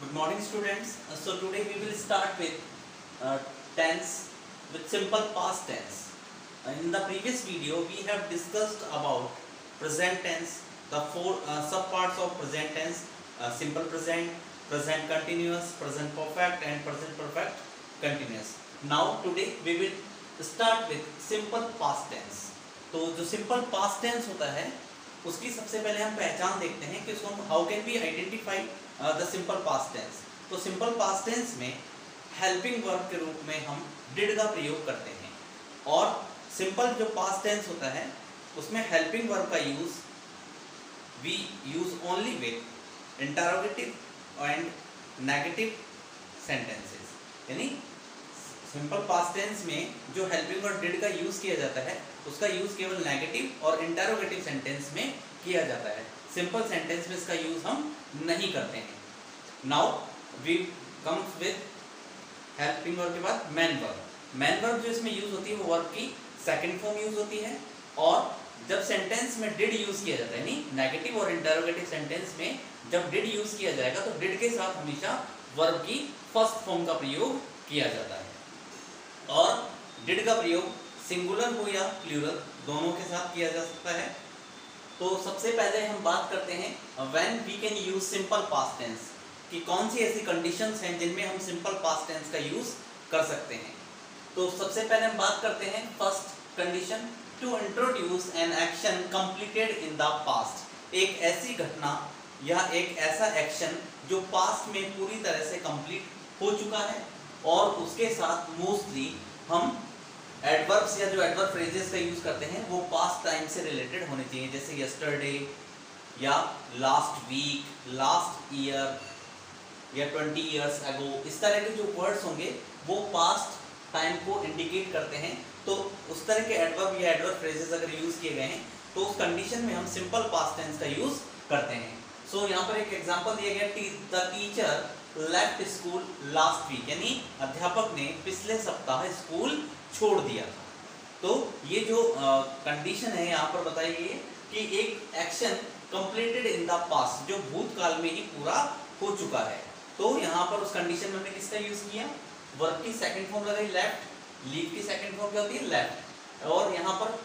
Good morning, students. So today we will start with tense with simple past tense. In the previous video we have discussed about present tense, the four subparts of present tense: simple present, present continuous, present perfect and present perfect continuous. Now today we will start with simple past tense. तो जो simple past tense होता है उसकी सबसे पहले हम पहचान देखते हैं कि उसको हम how can we identify the simple past tense. तो सिंपल पास्ट टेंस में हेल्पिंग वर्ब के रूप में हम डिड का प्रयोग करते हैं, और सिंपल जो पास्ट टेंस होता है उसमें हेल्पिंग वर्ब का use we use only with interrogative and negative sentences. यानी सिंपल पास्ट टेंस में जो हेल्पिंग वर्ब डिड का यूज किया जाता है उसका यूज केवल नेगेटिव और इंटरोगेटिव सेंटेंस में किया जाता है। सिंपल सेंटेंस में इसका यूज हम नहीं करते हैं। Now we comes with helping verb के बाद मैन वर्ब। मैन वर्ब जो इसमें यूज होती है वो वर्ब की सेकंड फॉर्म यूज होती है, और जब सेंटेंस में डिड यूज किया जाता है, यानी नेगेटिव और इंटरोगेटिव सेंटेंस में जब डिड यूज किया जाएगा तो डिड के साथ हमेशा वर्ब की फर्स्ट फॉर्म का प्रयोग किया जाता है। और डिड का प्रयोग सिंगुलर हो या प्लूरल दोनों के साथ किया जा सकता है। तो सबसे पहले हम बात करते हैं when we can use simple past tense, कि कौन सी ऐसी कंडीशंस हैं जिनमें हम सिंपल पास्ट टेंस का यूज कर सकते हैं। तो सबसे पहले हम बात करते हैं first condition, to introduce an action completed in the past. एक ऐसी घटना या एक ऐसा एक्शन जो पास्ट में पूरी तरह से कंप्लीट हो चुका है, और उसके साथ मोस्टली हम एडवर्ब्स या जो एडवर्ब फ्रेजेस का यूज करते हैं वो पास्ट टाइम से रिलेटेड होने चाहिए, जैसे यस्टरडे या लास्ट वीक, लास्ट ईयर या 20 इयर्स अगो। इस तरह के जो वर्ड्स होंगे वो पास्ट टाइम को इंडिकेट करते हैं। तो उस तरह के एडवर्ब या एडवर्ब फ्रेजेस अगर यूज किए गए हैं तो उस कंडीशन में हम सिंपल पास्ट टेंस का यूज करते हैं। सो यहाँ पर एक एग्जांपल दिया गया, the teacher left school last week, यानी अध्यापक ने पिछले सप्ताह स्कूल छोड़ दिया था। तो ये जो कंडीशन है यहाँ पर बताई गई है कि एक action completed in the past, जो भूतकाल में ही पूरा हो चुका है। तो यहाँ पर उस कंडीशन में हमने किसका यूज किया, वर्ब की सेकंड फॉर्म लगाई लेफ्ट, लीव की सेकंड फॉर्म क्या होती है लेफ्ट, और यहाँ पर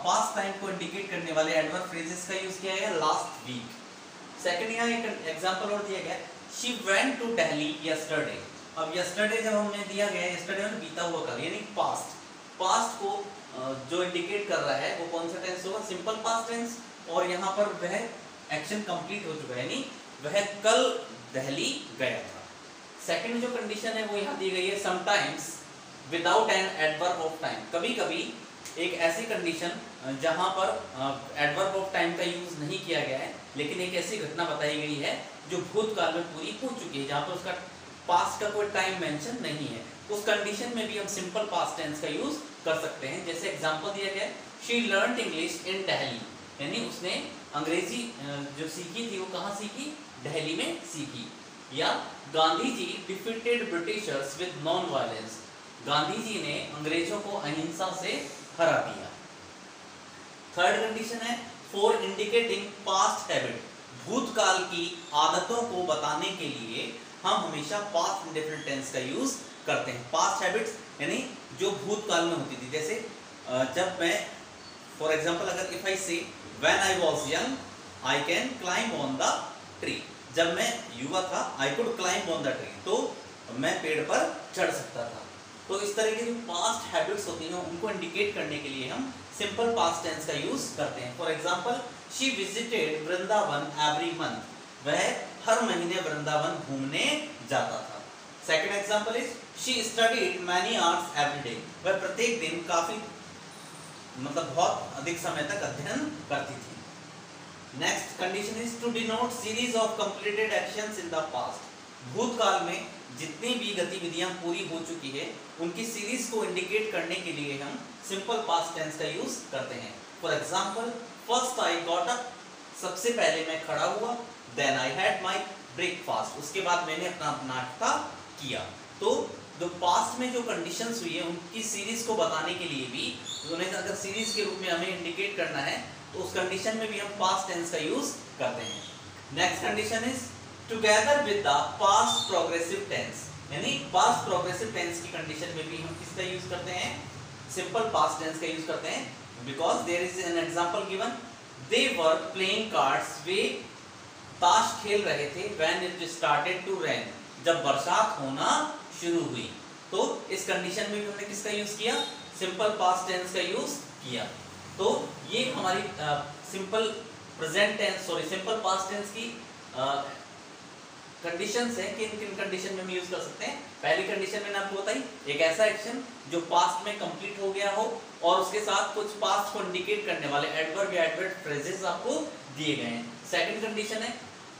पास्ट टाइम को इंडिकेट करने वाले एडवर्ब फ्रेजेस का यूज किया गया लास्ट वीक। सेकंड यहाँ एक एग्जांपल और दिया गया, she went to Delhi yesterday. अब यस्टरडे जब हमें दिया गया, यस्टरडे में बीता हुआ कल, यानी पास्ट को जो इंडिकेट कर रहा है वो कौन सा टेंस होगा, सिंपल पास्ट टेंस। और यहाँ पर वह एक्शन कंप्लीट हो चुका है, यानी वह कल दिल्ली गया था। सेकंड जो कंडीशन है वो यहाँ दी गई है, sometimes without an adverb of time. कभी कभी एक ऐसी कंडीशन जहाँ पर एडवर्ब ऑफ टाइम का यूज नहीं किया गया है, लेकिन एक ऐसी घटना बताई गई है जो भूतकाल में पूरी हो चुकी है, जहाँ पर उसका पास्ट का कोई टाइम मेंशन नहीं है। उस कंडीशन में भी हम सिंपल पास्ट टेंस का यूज कर सकते हैं। जैसे एग्जांपल दिया गया, she learned English in Delhi, यानी उसने अंग्रेजी जो सीखी थी वो कहाँ सीखी, दिल्ली में सीखी। या Gandhi ji defeated britishers with non violence, Gandhi ji ने अंग्रेजों को अहिंसा से हरा दिया। थर्ड कंडीशन है, फॉर इंडिकेटिंग पास्ट हैबिट, भूतकाल की आदतों को बताने के लिए हम हमेशा पास्ट इंडेफिनिट टेंस का यूज करते हैं। पास्ट हैबिट्स यानी जो भूतकाल में होती थी, जैसे जब मैं फॉर एग्जांपल अगर इफ आई से when I was young I can climb on the tree, जब मैं युवा था I could climb on the tree, तो मैं पेड़ पर चढ़ सकता था। तो इस तरह की जो पास्ट हैबिट्स होती हैं उनको इंडिकेट करने के लिए हम सिंपल पास्ट टेंस का यूज करते हैं। For example, she visited Vrindavan every month, वह हर महीने वृंदावन घूमने जाता था। Second example is, she studied many hours every day, वह प्रत्येक दिन काफी बहुत अधिक समय तक अध्ययन करती थी। Next condition is to denote series of completed actions in the past, भूतकाल में जितनी भी गतिविधियां पूरी हो चुकी है उनकी सीरीज को इंडिकेट करने के लिए हम सिंपल पास्ट टेंस का यूज करते हैं। For example, first I got up, सबसे पहले मैं खड़ा हुआ, then I had my breakfast, उसके बाद मैंने अपना नाश्ता किया। तो जो पास्ट में जो कंडीशंस हुई है उनकी सीरीज को बताने के लिए भी उन्हें अगर सीरीज के रूप में हमें इंडिकेट करना है तो उस कंडीशन में भी हम पास्ट टेंस का यूज करते हैं। Next condition is together with the past progressive tense, यानी पास्ट प्रोग्रेसिव टेंस की कंडीशन में भी हम किसका यूज करते हैं, सिंपल पास्ट टेंस का यूज करते हैं, because there is an example given, they were playing cards, वे ताश खेल रहे थे, when it started to rain, जब बरसात होना शुरू हुई। तो इस कंडीशन में भी हमने किसका यूज किया, सिंपल पास्ट टेंस का यूज किया। तो ये हमारी simple present tense sorry simple past tense की कंडीशंस है कि किन कंडीशन में हम यूज कर सकते हैं। पहली कंडीशन मैंने आपको बताई, एक ऐसा एक्शन जो पास्ट में कंप्लीट हो गया हो और उसके साथ कुछ पास्ट को इंडिकेट करने वाले एडवर्ब या एडवर्ब फ्रेजेस आपको दिए गए हैं। सेकंड कंडीशन है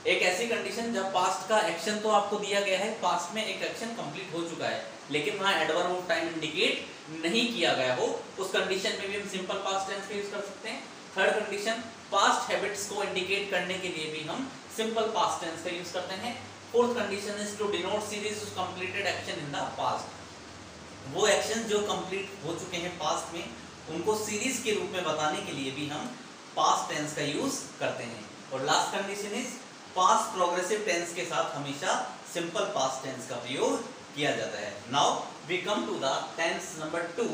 एक ऐसी कंडीशन जब पास्ट का एक्शन तो आपको दिया गया है, पास्ट में एक एक्शन कंप्लीट हो चुका है लेकिन वहां एडवर्ब ऑफ टाइम इंडिकेट नहीं किया गया हो, उस कंडीशन में भी हम सिंपल पास्ट टेंस का यूज कर सकते हैं। थर्ड कंडीशन, पास्ट हैबिट्स को इंडिकेट करने के लिए भी हम सिंपल पास्ट टेंस का यूज करते हैं। Fourth condition is to denote series of completed action in the past, वो एक्शन जो कंप्लीट हो चुके हैं पास्ट में उनको सीरीज के रूप में बताने के लिए भी हम पास्ट टेंस का यूज करते हैं। और last condition is past progressive tense के साथ हमेशा सिंपल पास्ट टेंस का प्रयोग किया जाता है। Now we come to the tense number 2,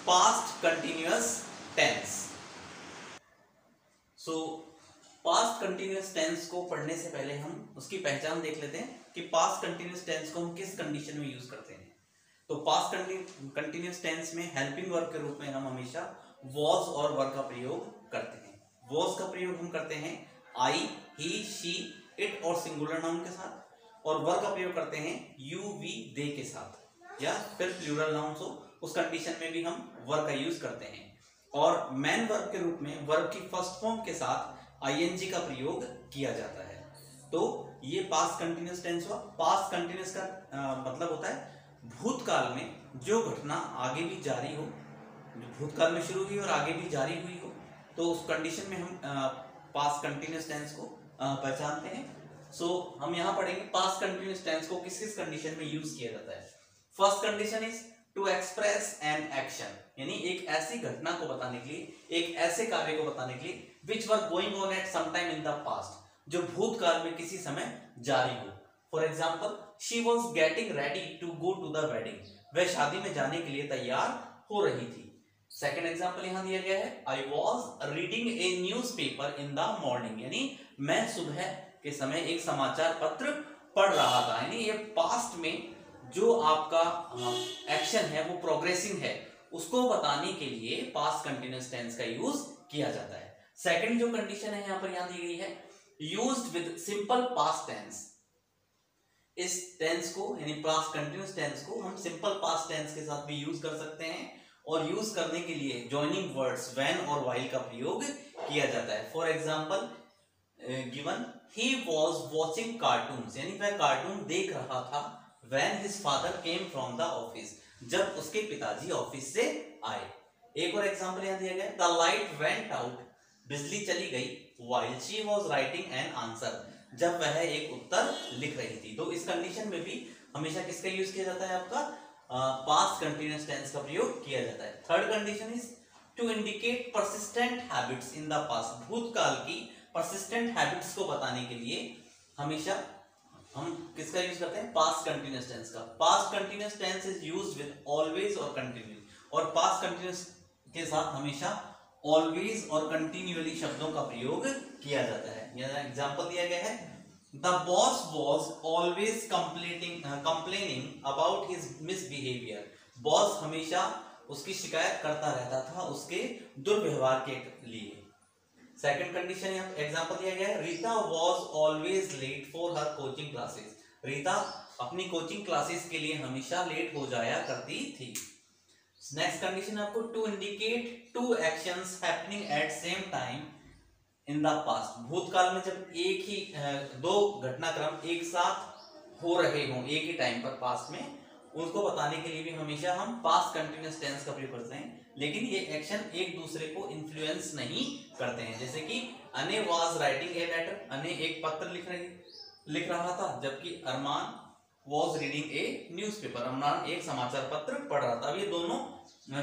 past continuous tense. So past continuous tense को पढ़ने से पहले हम उसकी पहचान देख लेते हैं कि पास्ट कंटिन्यूअस टेंस को हम किस कंडीशन में यूज करते हैं। तो पास्ट कंटिन्यूअस टेंस में हेल्पिंग वर्ब के रूप में हम हमेशा वॉज और वर का प्रयोग करते हैं। वॉज का प्रयोग हम करते हैं आई, ही, शी, इट और सिंगुलर नाउन के साथ, और वर का प्रयोग करते हैं यू, वी, दे के साथ, या फिर प्लूरल नाउन्स हो उस कंडीशन में भी हम वर का यूज करते हैं। और मैन वर्ब के रूप में वर्ब की फर्स्ट फॉर्म के साथ आईएनजी का प्रयोग किया जाता है। तो ये पास्ट कंटिन्यूअस टेंस हुआ। पास्ट कंटिन्यूअस का मतलब होता है भूतकाल में जो घटना आगे भी जारी हो, जो भूतकाल में शुरू हुई और आगे भी जारी हुई हो, तो उस कंडीशन में हम पास्ट कंटिन्यूअस टेंस को पहचानते हैं। सो हम यहाँ पढ़ेंगे पास्ट कंटिन्यूअस टेंस को किस किस कंडीशन में यूज किया जाता है। First condition is to express an action, यानी एक ऐसी घटना को बताने के लिए, एक ऐसे कार्य को बताने के लिए which were going on at some time in the past, जो भूतकाल में किसी समय जारी हो। For example, she was getting ready to go to the wedding, वह शादी में जाने के लिए तैयार हो रही थी। सेकेंड एग्जाम्पल यहाँ दिया गया है, I was reading a newspaper in the morning, यानी मैं सुबह के समय एक समाचार पत्र पढ़ रहा था। यानी ये पास्ट में जो आपका एक्शन है वो प्रोग्रेसिव है, उसको बताने के लिए पास्ट कंटिन्यूअस टेंस का यूज किया जाता है। सेकंड जो कंडीशन है यहाँ पर यहाँ दी गई है, used with simple past tense. इस टेंस को यानी पास्ट कंटिन्यूअस टेंस को हम सिंपल पास्ट टेंस के साथ भी यूज कर सकते हैं, और यूज करने के लिए जॉइनिंग वर्ड्स व्हेन और व्हाइल का प्रयोग किया जाता है। For example given, he was watching cartoons, यानी वह कार्टून देख रहा था when his father came from the office, जब उसके पिताजी ऑफिस से आए। एक और एग्जाम्पल यहाँ दिया गया, द लाइट वेंट आउट, बिजली चली गई, while she was writing an answer, जब वह एक उत्तर लिख रही थी। तो इस कंडीशन में भी हमेशा किसका यूज किया जाता है, आपका पास्ट कंटिन्यूअस टेंस का प्रयोग किया जाता है। Third condition is to indicate persistent habits in the past, भूतकाल की परसिस्टेंट हैबिट्स को बताने के लिए हमेशा हम किसका यूज करते हैं, पास्ट कंटिन्यूअस टेंस का। Past continuous tense is used with always और कंटिन्यू, और पास्ट कंटिन्यूअस के साथ हमेशा ऑलवेज और कंटिन्यूअली शब्दों का प्रयोग किया जाता है। यह एग्जांपल दिया गया है, the boss was always complaining about his misbehaviour, boss हमेशा उसकी शिकायत करता रहता था उसके दुर्व्यवहार के लिए। सेकंड कंडीशन एग्जांपल दिया गया है, Rita was always late for her coaching classes, Rita अपनी कोचिंग क्लासेस के लिए हमेशा लेट हो जाया करती थी। नेक्स्ट कंडीशन आपको, to indicate two actions happening at same time in the past, भूतकाल में जब एक ही दो घटनाक्रम एक साथ हो रहे हों एक ही टाइम पर पास्ट में, उसको बताने के लिए भी हमेशा हम पास्ट कंटिन्यूअस टेंस का प्रयोग करते हैं, लेकिन ये एक्शन एक दूसरे को इन्फ्लुएंस नहीं करते हैं। जैसे कि अने वाज राइटिंग ए लेटर, अने एक पत्र लिख रहा था, जबकि अरमान वाज रीडिंग ए न्यूज़पेपर, अरमान एक समाचार पत्र पढ़ रहा था। अब ये दोनों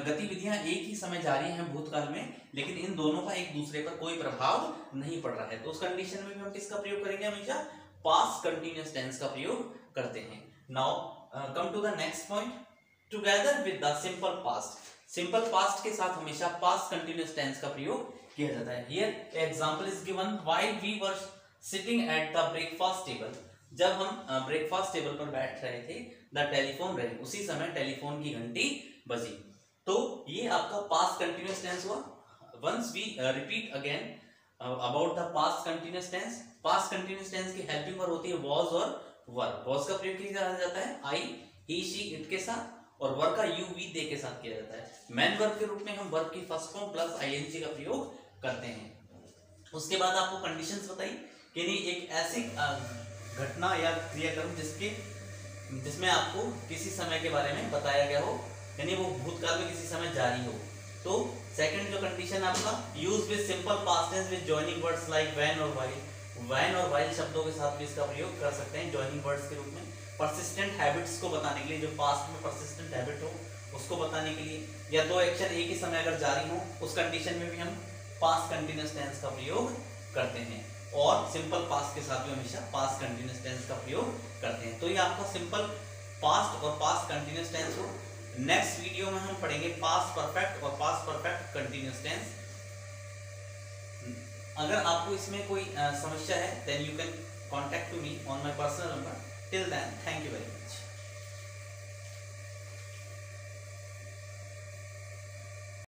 गतिविधियां एक ही समय जारी हैं भूतकाल में, लेकिन इन दोनों का एक दूसरे पर कोई प्रभाव नहीं पड़ रहा है। तो उस कंडीशन में भी हम किसका प्रयोग करेंगे, हमेशा पास्ट कंटिन्यूअस टेंस का प्रयोग करते हैं। Now come to the next point, together with the simple past. Simple past के साथ हमेशा पास्ट कंटिन्यूअस टेंस का प्रयोग किया जाता है। Here example is given, while we were sitting at the breakfast table. जब हम ब्रेकफास्ट टेबल पर बैठ रहे थे, द टेलीफोन रैंग, उसी समय टेलीफोन की घंटी बजी। तो ये आपका पास्ट कंटिन्यूअस टेंस हुआ। Once we repeat again about the past continuous tense. Past continuous tense की हेल्पिंग वर्ब होती है वॉज और वर। वॉज का प्रयोग किया जाता है आई, ही, शी, इट के साथ, और वर्ब का यू, वी, दे के साथ किया जाता है। मेन वर्ब के रूप में हम वर्ब की फर्स्ट फॉर्म प्लस आईएनजी का प्रयोग करते हैं। उसके बाद आपको कंडीशंस बताई कि नहीं एक ऐसी घटना या क्रियाक्रम जिसमें आपको किसी समय के बारे में बताया गया हो, यानी वो भूतकाल में किसी समय जारी हो। तो सेकंड जो कंडीशन आपका, use with simple past tense with joining words like when और व्हाइल। व्हेन और व्हाइल शब्दों के साथ भी इसका प्रयोग कर सकते हैं जॉइनिंग वर्ड्स के रूप में। परसिस्टेंट हैबिट्स को बताने के लिए, जो पास्ट में परसिस्टेंट हैबिट हो उसको बताने के लिए, या दो एक्शन एक ही समय अगर जारी हो उस कंडीशन में भी हम पास्ट कंटिन्यूअस टेंस का प्रयोग करते हैं। और सिंपल पास्ट के साथ भी हमेशा पास्ट कंटिन्यूअस टेंस का प्रयोग करते हैं। तो ये आपका सिंपल पास्ट और पास्ट कंटिन्यूअस टेंस हो। नेक्स्ट वीडियो में हम पढ़ेंगे पास्ट परफेक्ट और पास्ट परफेक्ट कंटिन्यूअस टेंस। अगर आपको इसमें कोई समस्या है, then you can contact to me on my personal number. Till then, thank you very much.